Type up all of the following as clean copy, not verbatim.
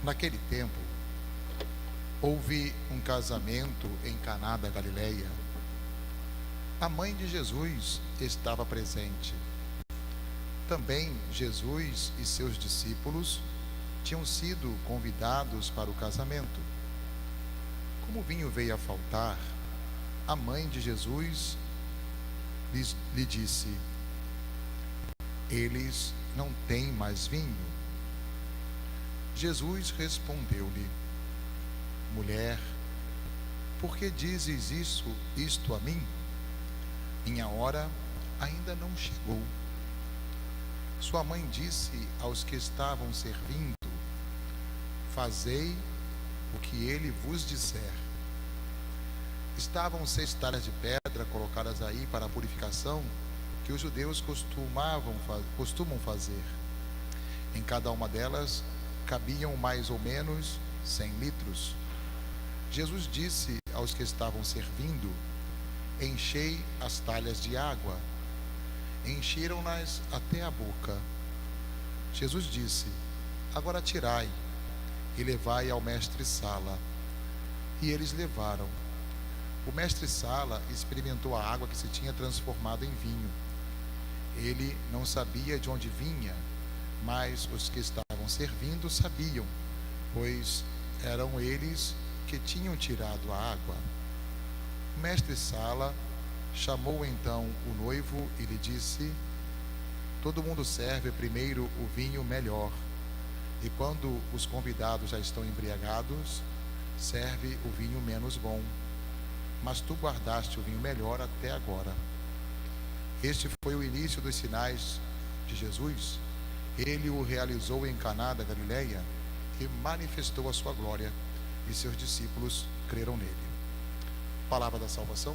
Naquele tempo, houve um casamento em Caná da Galileia. A mãe de Jesus estava presente. Também Jesus e seus discípulos tinham sido convidados para o casamento. Como o vinho veio a faltar, a mãe de Jesus lhe disse: eles não têm mais vinho. Jesus respondeu-lhe: mulher, por que dizes isto a mim? Minha hora ainda não chegou. Sua mãe disse aos que estavam servindo: fazei o que ele vos disser. Estavam 6 talhas de pedra colocadas aí para a purificação, que os judeus costumam fazer. Em cada uma delas cabiam mais ou menos 100 litros. Jesus disse aos que estavam servindo: enchei as talhas de água. Encheram-nas até a boca. Jesus disse: agora tirai e levai ao mestre-sala. E eles levaram. O mestre-sala experimentou a água que se tinha transformado em vinho. Ele não sabia de onde vinha, mas os que estavam servindo sabiam, pois eram eles que tinham tirado a água. O mestre-sala chamou então o noivo e lhe disse: todo mundo serve primeiro o vinho melhor, e quando os convidados já estão embriagados, serve o vinho menos bom. Mas tu guardaste o vinho melhor até agora. Este foi o início dos sinais de Jesus. Ele o realizou em Caná da Galileia e manifestou a sua glória, e seus discípulos creram nele. Palavra da salvação.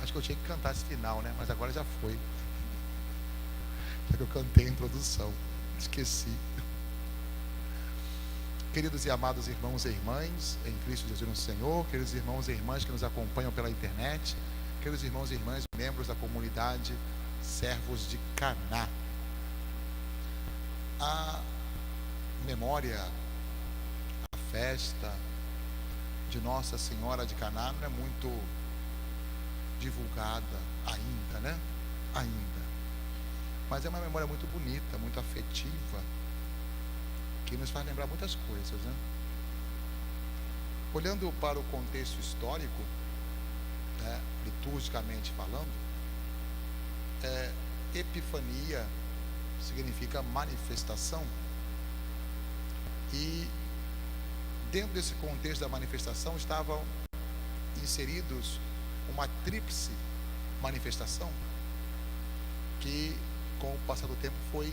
Acho que eu tinha que cantar esse final, né? Mas agora já foi. Já que eu cantei a introdução, esqueci. Queridos e amados irmãos e irmãs em Cristo Jesus nosso Senhor, queridos irmãos e irmãs que nos acompanham pela internet, queridos irmãos e irmãs, membros da comunidade Servos de Caná. A memória, a festa de Nossa Senhora de Caná não é muito divulgada ainda, né? Ainda. Mas é uma memória muito bonita, muito afetiva, que nos faz lembrar muitas coisas, né? Olhando para o contexto histórico, né, liturgicamente falando, Epifania significa manifestação, e dentro desse contexto da manifestação estavam inseridos uma tríplice manifestação que, com o passar do tempo, foi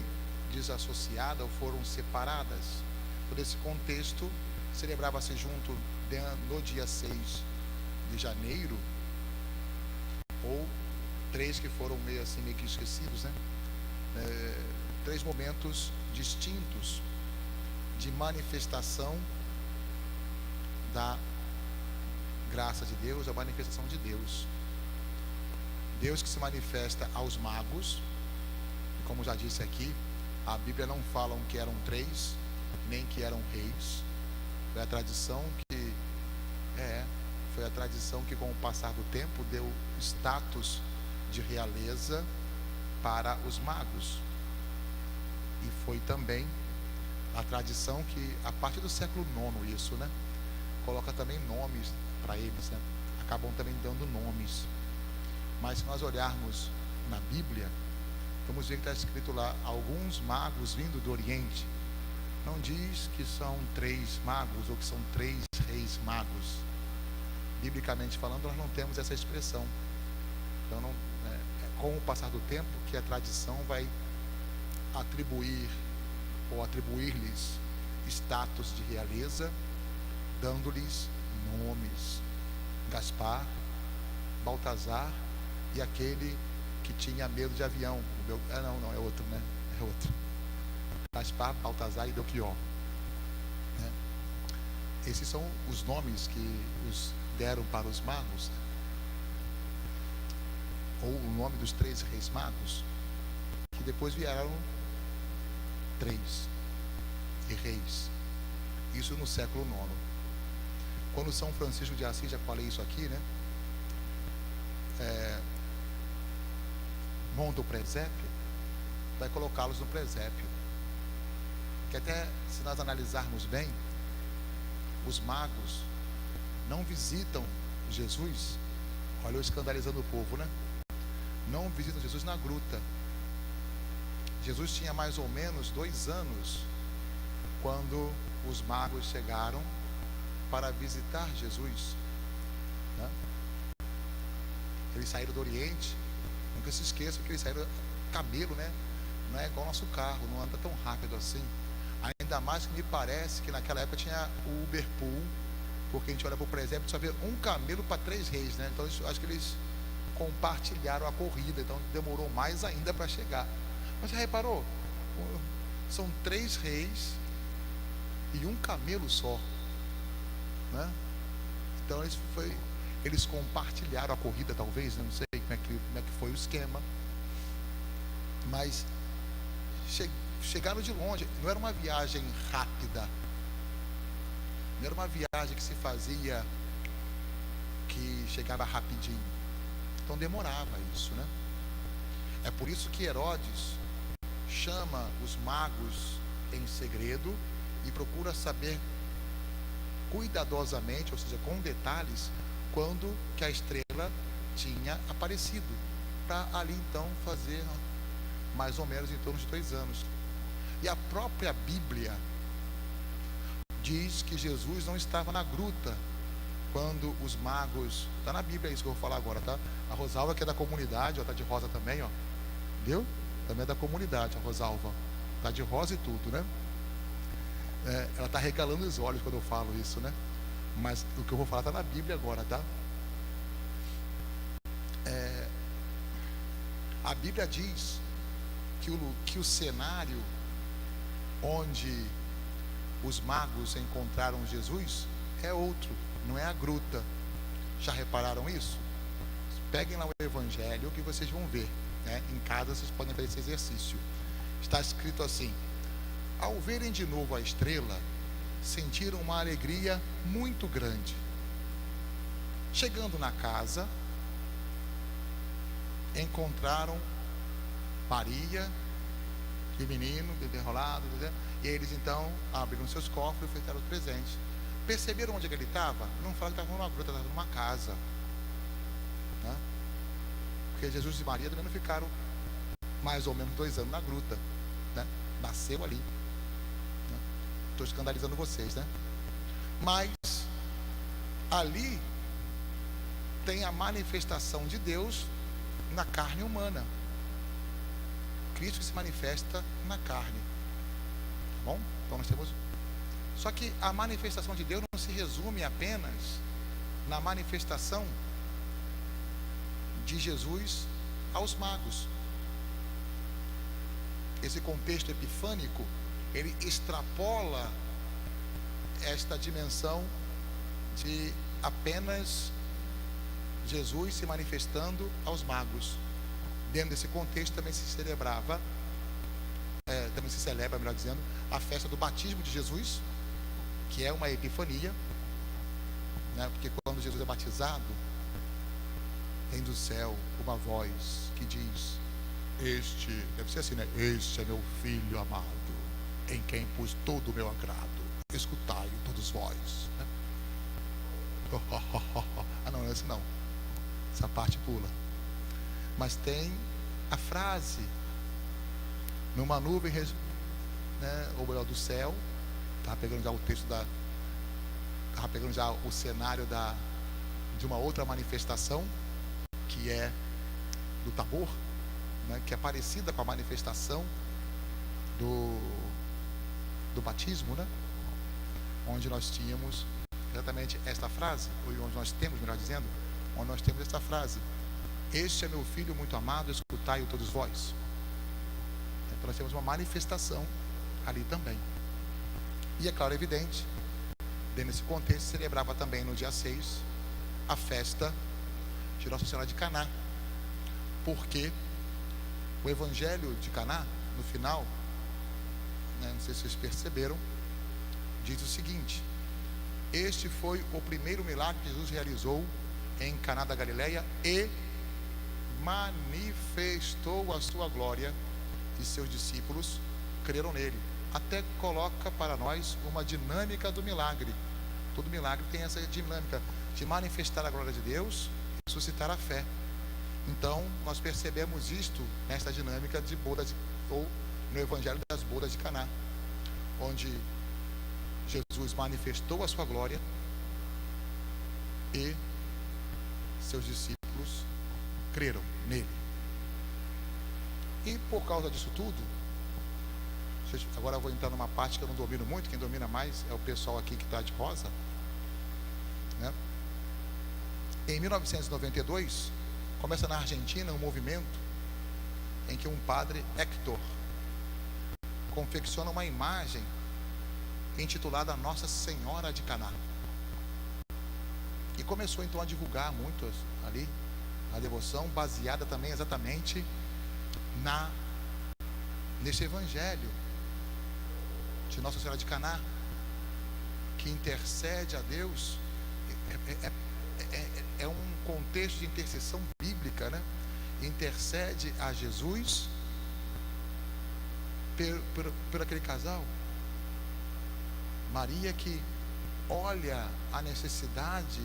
desassociada ou foram separadas. Por esse contexto, celebrava-se junto no dia 6 de janeiro, ou 3 que foram meio que esquecidos, né? 3 momentos distintos de manifestação da graça de Deus, a manifestação de Deus. Deus que se manifesta aos magos, como já disse aqui, a Bíblia não fala que eram 3, nem que eram reis. Foi a tradição que com o passar do tempo deu status de realeza para os magos. E foi também a tradição que, a partir do século IX, isso, né, coloca também nomes para eles, né? Acabam também dando nomes. Mas se nós olharmos na Bíblia, vamos ver que está escrito lá: alguns magos vindo do Oriente. Não diz que são 3 magos ou que são 3 reis magos. Biblicamente falando, nós não temos essa expressão. Então, com o passar do tempo, que a tradição vai atribuir ou atribuir-lhes status de realeza, dando-lhes nomes: Gaspar, Baltazar e aquele que tinha medo de avião. Não, é outro, né? É outro. Gaspar, Baltazar e Belchior. Né? Esses são os nomes que os deram para os magos. Ou o nome dos 3 reis magos, que depois vieram 3 e reis. Isso no século IX. Quando São Francisco de Assis, já falei isso aqui, né? Monta o presépio, vai colocá-los no presépio. Que até, se nós analisarmos bem, os magos não visitam Jesus. Olha eu escandalizando o povo, né? Não visitam Jesus na gruta. Jesus tinha mais ou menos 2 anos quando os magos chegaram para visitar Jesus, né? Eles saíram do Oriente. Nunca se esqueçam que eles saíram camelo, né? Não é igual nosso carro, não anda tão rápido assim. Ainda mais que me parece que naquela época tinha o Uberpool, porque a gente olha para o presépio e só vê um camelo para 3 reis, né? Então acho que eles compartilharam a corrida, então demorou mais ainda para chegar. Mas você reparou? São 3 reis e um camelo só, né? Então eles compartilharam a corrida, talvez, né? Não sei como é que foi o esquema, mas chegaram de longe. Não era uma viagem rápida, não era uma viagem que se fazia, que chegava rapidinho. Então demorava isso, né? É por isso que Herodes chama os magos em segredo e procura saber cuidadosamente, ou seja, com detalhes, quando que a estrela tinha aparecido, para ali então fazer mais ou menos em torno de 2 anos. E a própria Bíblia diz que Jesus não estava na gruta quando os magos... Está na Bíblia isso que eu vou falar agora, tá? A Rosalva, que é da comunidade, ó, tá de rosa também, ó. Viu? Também é da comunidade, a Rosalva. Tá de rosa e tudo, né? Ela tá regalando os olhos quando eu falo isso, né? Mas o que eu vou falar está na Bíblia agora, tá? A Bíblia diz que o cenário onde os magos encontraram Jesus é outro, não é a gruta. Já repararam isso? Peguem lá o Evangelho que vocês vão ver, né? Em casa vocês podem fazer esse exercício. Está escrito assim: ao verem de novo a estrela, sentiram uma alegria muito grande. Chegando na casa, encontraram Maria e o menino, bebê enrolado, e eles então abriram seus cofres e ofertaram os presentes. Perceberam onde ele estava? Não falaram que estava numa gruta, estava numa casa, né? Porque Jesus e Maria também não ficaram mais ou menos 2 anos na gruta, né? Nasceu ali. Estou escandalizando vocês, né? Mas ali tem a manifestação de Deus na carne humana. Cristo se manifesta na carne, tá bom? Então nós temos... Só que a manifestação de Deus não se resume apenas na manifestação de Jesus aos magos. Esse contexto epifânico, ele extrapola esta dimensão de apenas Jesus se manifestando aos magos. Dentro desse contexto também se celebrava, também se celebra, melhor dizendo, a festa do batismo de Jesus, que é uma epifania, né? Porque quando Jesus é batizado, vem do céu uma voz que diz: este, deve ser assim, né? Este é meu filho amado, em quem pus todo o meu agrado, escutai-o todos vós, né? Ah, não, esse não, essa parte pula. Mas tem a frase: numa nuvem, né, ou melhor, do céu. Estava pegando já o texto estava pegando já o cenário de uma outra manifestação, que é do Tabor, né, que é parecida com a manifestação do batismo, né? Onde nós tínhamos exatamente esta frase, ou onde nós temos, melhor dizendo, onde nós temos esta frase: este é meu filho muito amado, escutai-o todos vós. Então nós temos uma manifestação ali também. E é claro, evidente, dentro desse contexto, celebrava também no dia 6 a festa de Nossa Senhora de Caná, porque o Evangelho de Caná, no final, né, não sei se vocês perceberam, diz o seguinte: este foi o primeiro milagre que Jesus realizou em Caná da Galileia e manifestou a sua glória, e seus discípulos creram nele. Até coloca para nós uma dinâmica do milagre. Todo milagre tem essa dinâmica de manifestar a glória de Deus e suscitar a fé. Então nós percebemos isto nesta dinâmica de bodas, ou no Evangelho das bodas de Caná, onde Jesus manifestou a sua glória e seus discípulos creram nele. E por causa disso tudo, agora eu vou entrar numa parte que eu não domino muito. Quem domina mais é o pessoal aqui que está de rosa, né? Em 1992 começa na Argentina um movimento em que um padre, Héctor, confecciona uma imagem intitulada Nossa Senhora de Caná, e começou então a divulgar muito ali a devoção, baseada também exatamente nesse evangelho de Nossa Senhora de Caná, que intercede a Deus. É um contexto de intercessão bíblica, né? Intercede a Jesus por aquele casal. Maria, que olha a necessidade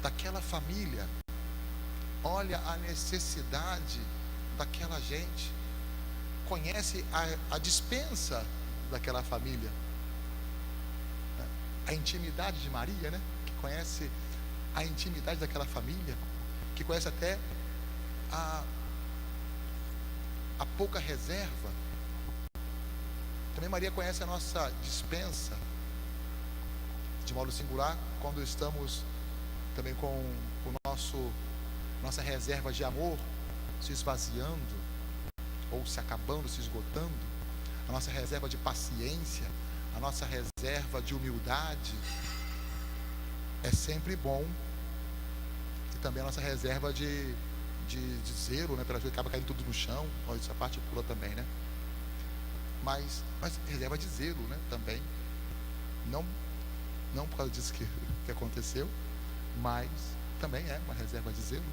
daquela família, olha a necessidade daquela gente, conhece a dispensa daquela família, a intimidade de Maria, né? Que conhece a intimidade daquela família, que conhece até a pouca reserva. Também Maria conhece a nossa dispensa, de modo singular, quando estamos também com o nossa reserva de amor se esvaziando, ou se acabando, se esgotando, a nossa reserva de paciência, a nossa reserva de humildade. É sempre bom. E também a nossa reserva de zelo, né? Pela gente acaba caindo tudo no chão. Olha, essa parte pula também, né? Mas reserva de zelo, né? Também. Não por causa disso que aconteceu, mas também é uma reserva de zelo.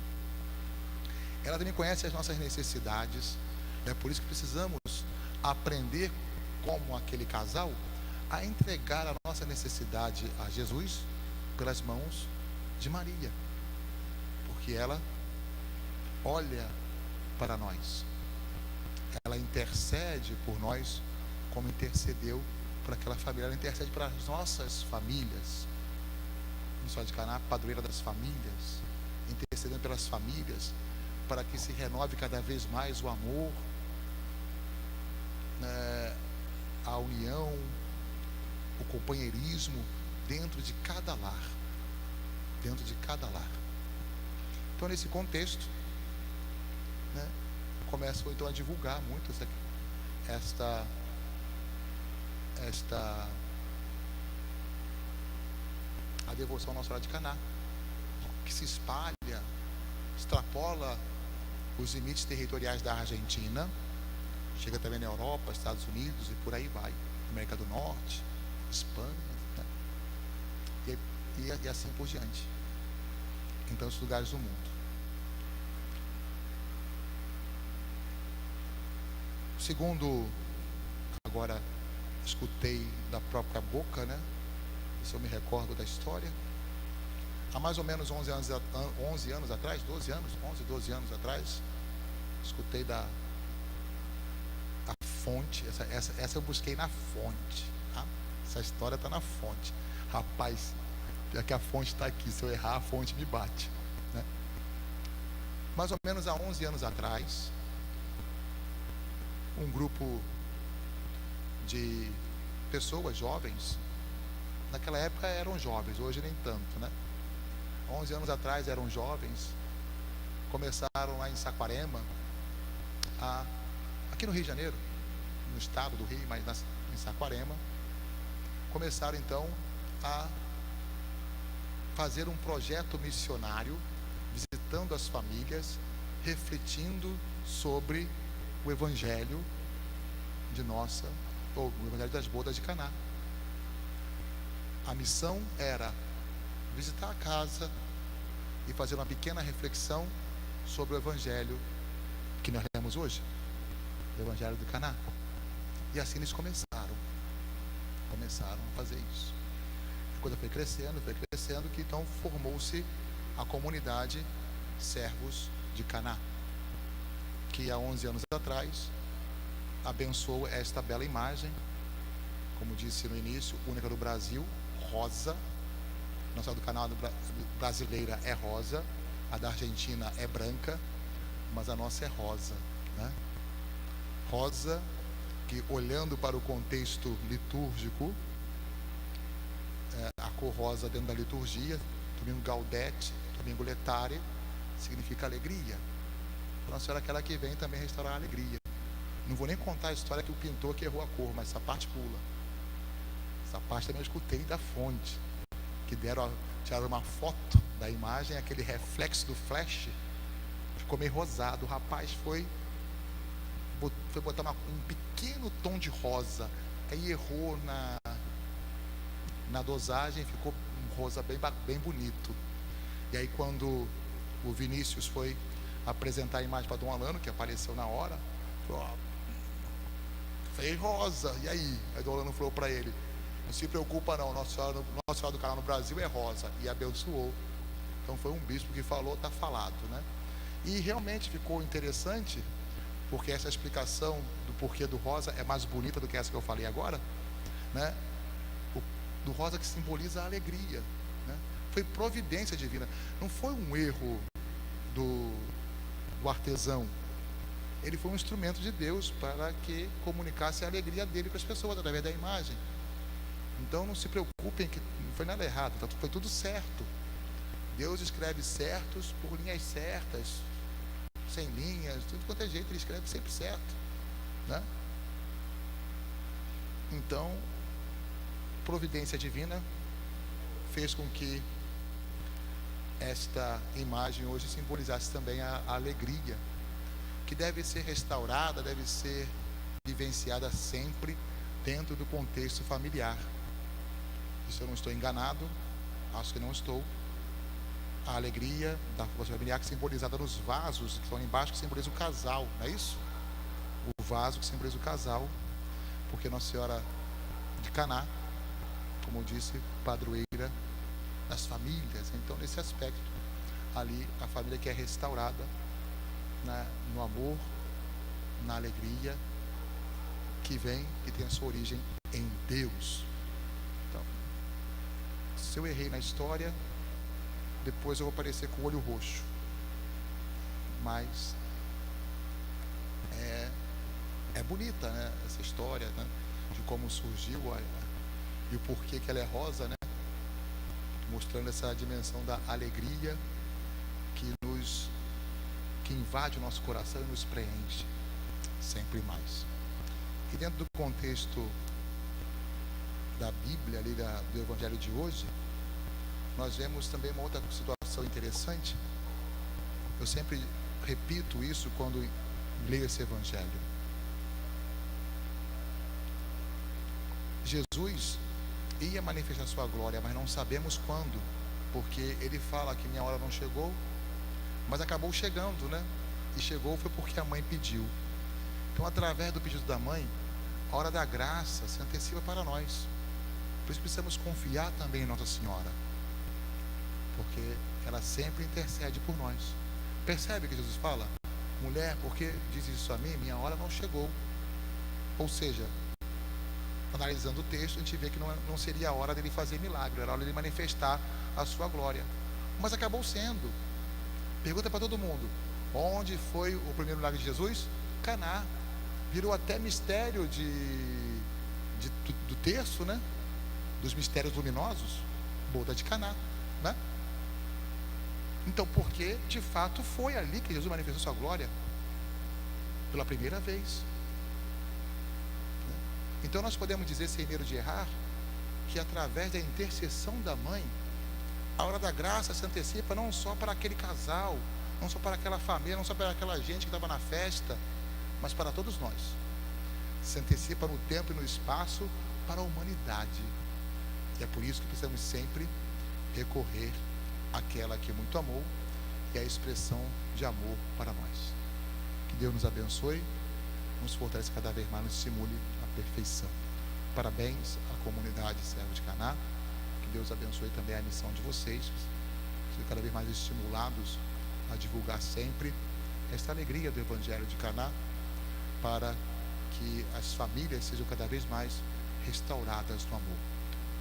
Ela também conhece as nossas necessidades. É por isso que precisamos aprender, como aquele casal, a entregar a nossa necessidade a Jesus pelas mãos de Maria, porque ela olha para nós, ela intercede por nós, como intercedeu por aquela família. Ela intercede para as nossas famílias. Nossa Senhora de Caná, padroeira das famílias, intercedendo pelas famílias, para que se renove cada vez mais o amor, a união, o companheirismo dentro de cada lar. Dentro de cada lar. Então, nesse contexto, né, começam então a divulgar muito a devoção à Nossa Senhora de Caná, que se espalha, extrapola os limites territoriais da Argentina, chega também na Europa, Estados Unidos e por aí vai, América do Norte, Espanha, né? E assim por diante, em tantos lugares do mundo. Segundo, agora escutei da própria boca, né? Se eu me recordo da história, há mais ou menos 11 anos atrás, 12 anos atrás, escutei da fonte. Essa eu busquei na fonte, tá? Essa história está na fonte. Rapaz, é que a fonte está aqui, se eu errar a fonte me bate, né? Mais ou menos há 11 anos atrás, um grupo de pessoas jovens, naquela época eram jovens, hoje nem tanto, né? 11 anos atrás eram jovens, começaram lá em Saquarema, aqui no Rio de Janeiro, no estado do Rio, mas em Saquarema, começaram então a fazer um projeto missionário, visitando as famílias, refletindo sobre o Evangelho de Nossa ou o Evangelho das bodas de Caná. A missão era visitar a casa e fazer uma pequena reflexão sobre o Evangelho que nós lemos hoje, o Evangelho de Caná. E assim eles começaram a fazer isso. A coisa foi crescendo, que então formou-se a comunidade Servos de Caná, que há 11 anos atrás abençoou esta bela imagem, como disse no início, única do Brasil, rosa. Nossa do canal brasileira é rosa, a da Argentina é branca, mas a nossa é rosa, né? Rosa, que olhando para o contexto litúrgico, a cor rosa dentro da liturgia, domingo Gaudete, domingo Letare, significa alegria. Nossa Senhora é aquela que vem também restaurar a alegria. Não vou nem contar a história que o pintor que errou a cor, mas essa parte pula. Essa parte também eu escutei da fonte, que tiraram uma foto da imagem, aquele reflexo do flash ficou meio rosado. O rapaz foi botar um pequeno tom de rosa, aí errou na dosagem, ficou um rosa bem bonito. E aí quando o Vinícius foi apresentar a imagem para Dom Alano, que apareceu na hora, falou: fez rosa, e aí? Aí Dom Alano falou para ele: não se preocupa não, Nossa Senhora do Canal no Brasil é rosa, e abençoou. Então foi um bispo que falou, está falado, né? E realmente ficou interessante, porque essa explicação do porquê do rosa é mais bonita do que essa que eu falei agora, né? Do rosa que simboliza a alegria, né? Foi providência divina, não foi um erro do artesão. Ele foi um instrumento de Deus para que comunicasse a alegria dele com as pessoas através da imagem. Então não se preocupem, que não foi nada errado, foi tudo certo. Deus escreve certos por linhas certas, sem linhas, tudo quanto é jeito, ele escreve sempre certo, né? Então, providência divina fez com que esta imagem hoje simbolizasse também a alegria, que deve ser restaurada, deve ser vivenciada sempre dentro do contexto familiar. Se eu não estou enganado, acho que não estou, a alegria da força familiar, que é simbolizada nos vasos que estão embaixo, que simboliza o casal, não é isso? O vaso que simboliza o casal, porque Nossa Senhora de Caná, como disse, padroeira das famílias. Então, nesse aspecto, ali a família que é restaurada, né, no amor, na alegria, que vem e tem a sua origem em Deus. Então, se eu errei na história, depois eu vou aparecer com o olho roxo, mas é bonita, né, essa história, né, de como surgiu e o porquê que ela é rosa, né, mostrando essa dimensão da alegria que invade o nosso coração e nos preenche sempre mais. E dentro do contexto da Bíblia, ali do Evangelho de hoje, nós vemos também uma outra situação interessante. Eu sempre repito isso quando leio esse Evangelho. Jesus ia manifestar sua glória, mas não sabemos quando, porque ele fala que minha hora não chegou, mas acabou chegando, né? E chegou foi porque a mãe pediu. Então, através do pedido da mãe, a hora da graça se antecipa para nós. Por isso precisamos confiar também em Nossa Senhora, porque ela sempre intercede por nós. Percebe que Jesus fala: mulher, por que diz isso a mim? Minha hora não chegou. Ou seja, analisando o texto, a gente vê que não seria a hora dele fazer milagre, era a hora dele manifestar a sua glória. Mas acabou sendo. Pergunta para todo mundo: onde foi o primeiro milagre de Jesus? Caná. Virou até mistério do terço, né? Dos mistérios luminosos, boda de Caná, né? Então, porque de fato foi ali que Jesus manifestou sua glória pela primeira vez. Então nós podemos dizer, sem medo de errar, que através da intercessão da mãe, a hora da graça se antecipa não só para aquele casal, não só para aquela família, não só para aquela gente que estava na festa, mas para todos nós. se antecipa no tempo e no espaço para a humanidade. E é por isso que precisamos sempre recorrer àquela que muito amou e à expressão de amor para nós. Que Deus nos abençoe, nos fortaleça cada vez mais, nos estimule à perfeição. Parabéns à comunidade Servo de Caná. Que Deus abençoe também a missão de vocês. Sejam cada vez mais estimulados a divulgar sempre esta alegria do Evangelho de Caná, para que as famílias sejam cada vez mais restauradas no amor.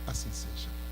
Assim seja.